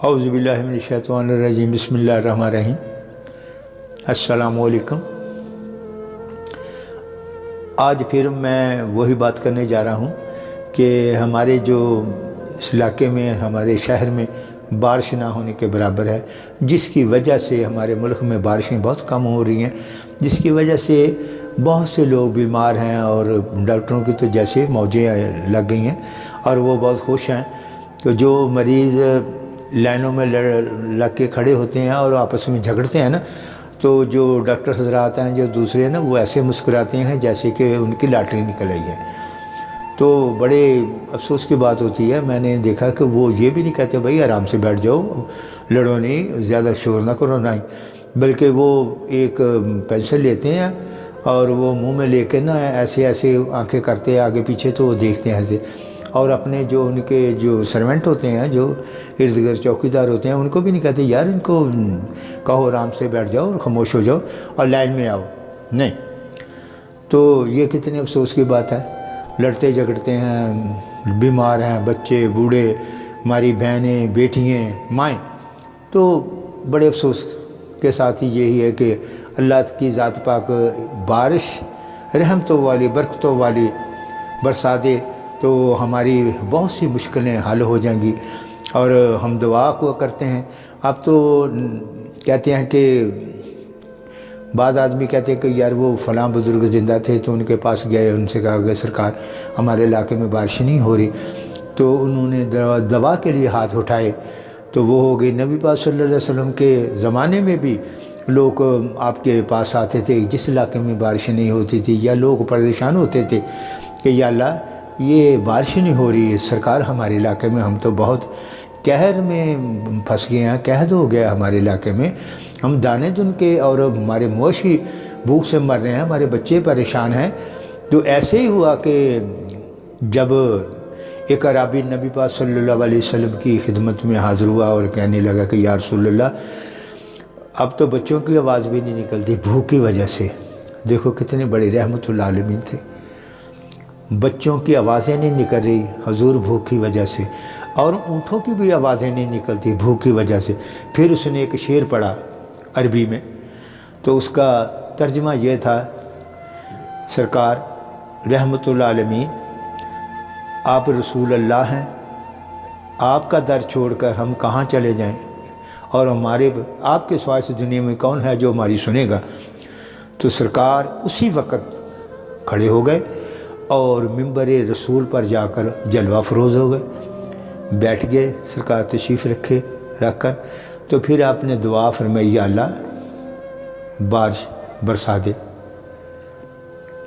اعوذ باللہ من الشیطان الرجیم بسم اللہ الرحمن الرحیم۔ السلام علیکم۔ آج پھر میں وہی بات کرنے جا رہا ہوں کہ ہمارے جو اس علاقے میں ہمارے شہر میں بارش نہ ہونے کے برابر ہے، جس کی وجہ سے ہمارے ملک میں بارشیں بہت کم ہو رہی ہیں، جس کی وجہ سے بہت سے لوگ بیمار ہیں اور ڈاکٹروں کی تو جیسے موجیں لگ گئی ہیں اور وہ بہت خوش ہیں۔ تو جو مریض لائنوں میں لگ کے کھڑے ہوتے ہیں اور آپس میں جھگڑتے ہیں نا، تو جو ڈاکٹر حضرات ہیں جو دوسرے نا، وہ ایسے مسکراتے ہیں جیسے کہ ان کی لاٹری نکل آئی ہے۔ تو بڑے افسوس کی بات ہوتی ہے، میں نے دیکھا کہ وہ یہ بھی نہیں کہتے بھائی آرام سے بیٹھ جاؤ، لڑو نہیں، زیادہ شور نہ کرو نہیں، بلکہ وہ ایک پینسل لیتے ہیں اور وہ منہ میں لے کے نا ایسے ایسے آنکھیں کرتے ہیں آگے پیچھے، تو وہ دیکھتے ہیں ایسے، اور اپنے جو ان کے جو سرونٹ ہوتے ہیں، جو ارد گرد چوکیدار ہوتے ہیں، ان کو بھی نہیں کہتے یار ان کو کہو آرام سے بیٹھ جاؤ اور خاموش ہو جاؤ اور لائن میں آؤ، نہیں۔ تو یہ کتنے افسوس کی بات ہے، لڑتے جھگڑتے ہیں، بیمار ہیں، بچے بوڑھے، ہماری بہنیں بیٹیاں مائیں۔ تو بڑے افسوس کے ساتھ ہی یہی ہے کہ اللہ کی ذات پاک بارش رحمتوں والی برکتوں والی برسا دے تو ہماری بہت سی مشکلیں حل ہو جائیں گی۔ اور ہم دعا کو کرتے ہیں۔ اب تو کہتے ہیں کہ بعض آدمی کہتے ہیں کہ یار وہ فلاں بزرگ زندہ تھے تو ان کے پاس گئے، ان سے کہا کہ سرکار ہمارے علاقے میں بارش نہیں ہو رہی، تو انہوں نے دوا کے لیے ہاتھ اٹھائے، تو وہ ہو گئی۔ نبی پاک صلی اللہ علیہ وسلم کے زمانے میں بھی لوگ آپ کے پاس آتے تھے جس علاقے میں بارش نہیں ہوتی تھی، یا لوگ پریشان ہوتے تھے کہ یا اللہ یہ بارش نہیں ہو رہی، سرکار ہمارے علاقے میں ہم تو بہت قہر میں پھنس گئے ہیں، قحط ہو گیا ہمارے علاقے میں، ہم دانے دن کے اور ہمارے مویشی بھوک سے مر رہے ہیں، ہمارے بچے پریشان ہیں۔ تو ایسے ہی ہوا کہ جب ایک عرابی نبی پاک صلی اللہ علیہ وسلم کی خدمت میں حاضر ہوا اور کہنے لگا کہ یا رسول اللہ اب تو بچوں کی آواز بھی نہیں نکلتی بھوک کی وجہ سے۔ دیکھو کتنے بڑے رحمت اللہ عالمین تھے، بچوں کی آوازیں نہیں نکل رہی حضور بھوک کی وجہ سے، اور اونٹوں کی بھی آوازیں نہیں نکلتی بھوک کی وجہ سے۔ پھر اس نے ایک شعر پڑھا عربی میں، تو اس کا ترجمہ یہ تھا، سرکار رحمت اللہ عالمین آپ رسول اللہ ہیں، آپ کا در چھوڑ کر ہم کہاں چلے جائیں، اور ہمارے آپ کے سوائے سے دنیا میں کون ہے جو ہماری سنے گا۔ تو سرکار اسی وقت کھڑے ہو گئے اور منبر رسول پر جا کر جلوہ فروز ہو گئے، بیٹھ گئے، سرکار تشریف رکھ کر۔ تو پھر آپ نے دعا فرمائی یا اللہ بارش برسا دے۔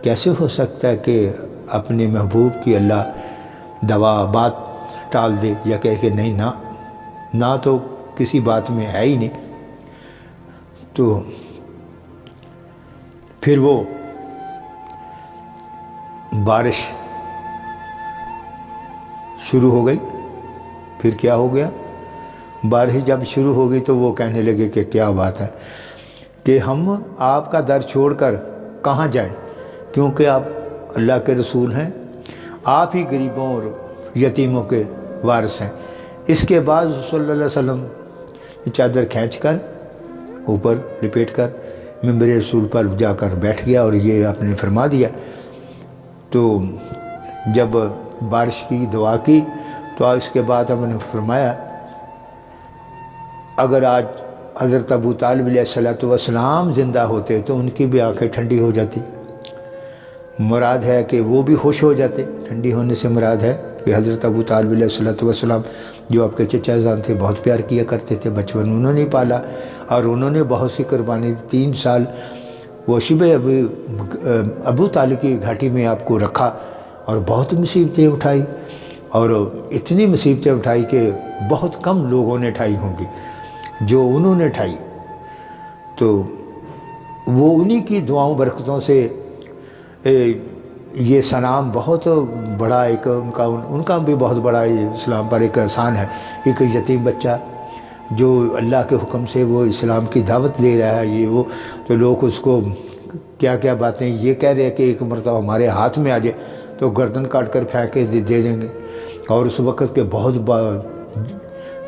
کیسے ہو سکتا ہے کہ اپنے محبوب کی اللہ دوا بات ٹال دے یا کہے کہ نہیں، نہ تو کسی بات میں ہے ہی نہیں۔ تو پھر وہ بارش شروع ہو گئی۔ پھر کیا ہو گیا، بارش جب شروع ہو گئی تو وہ کہنے لگے کہ کیا بات ہے کہ ہم آپ کا در چھوڑ کر کہاں جائیں، کیونکہ آپ اللہ کے رسول ہیں، آپ ہی غریبوں اور یتیموں کے وارث ہیں۔ اس کے بعد صلی اللہ علیہ وسلم چادر کھینچ کر اوپر لپیٹ کر منبر رسول پر جا کر بیٹھ گیا اور یہ آپ نے فرما دیا۔ تو جب بارش کی دعا کی تو اس کے بعد ہم نے فرمایا اگر آج حضرت ابو طالب علیہ السلام زندہ ہوتے تو ان کی بھی آنکھیں ٹھنڈی ہو جاتی، مراد ہے کہ وہ بھی خوش ہو جاتے۔ ٹھنڈی ہونے سے مراد ہے کہ حضرت ابو طالب علیہ السلام جو آپ کے چچا جان تھے بہت پیار کیا کرتے تھے، بچپن انہوں نے پالا اور انہوں نے بہت سی قربانی، 3 سال وہ شبہ ابو طالب کی گھاٹی میں آپ کو رکھا اور بہت مصیبتیں اٹھائی، اور اتنی مصیبتیں اٹھائی کہ بہت کم لوگوں نے اٹھائی ہوں گی جو انہوں نے اٹھائی۔ تو وہ انہی کی دعاؤں برکتوں سے یہ سلام بہت بڑا ایک ان کا بھی بہت بڑا اسلام پر ایک احسان ہے۔ ایک یتیم بچہ جو اللہ کے حکم سے وہ اسلام کی دعوت دے رہا ہے، یہ وہ، تو لوگ اس کو کیا کیا باتیں یہ کہہ رہے ہیں کہ ایک مرتبہ ہمارے ہاتھ میں آ جائے تو گردن کاٹ کر پھینک کے دے دیں گے، اور اس وقت کے بہت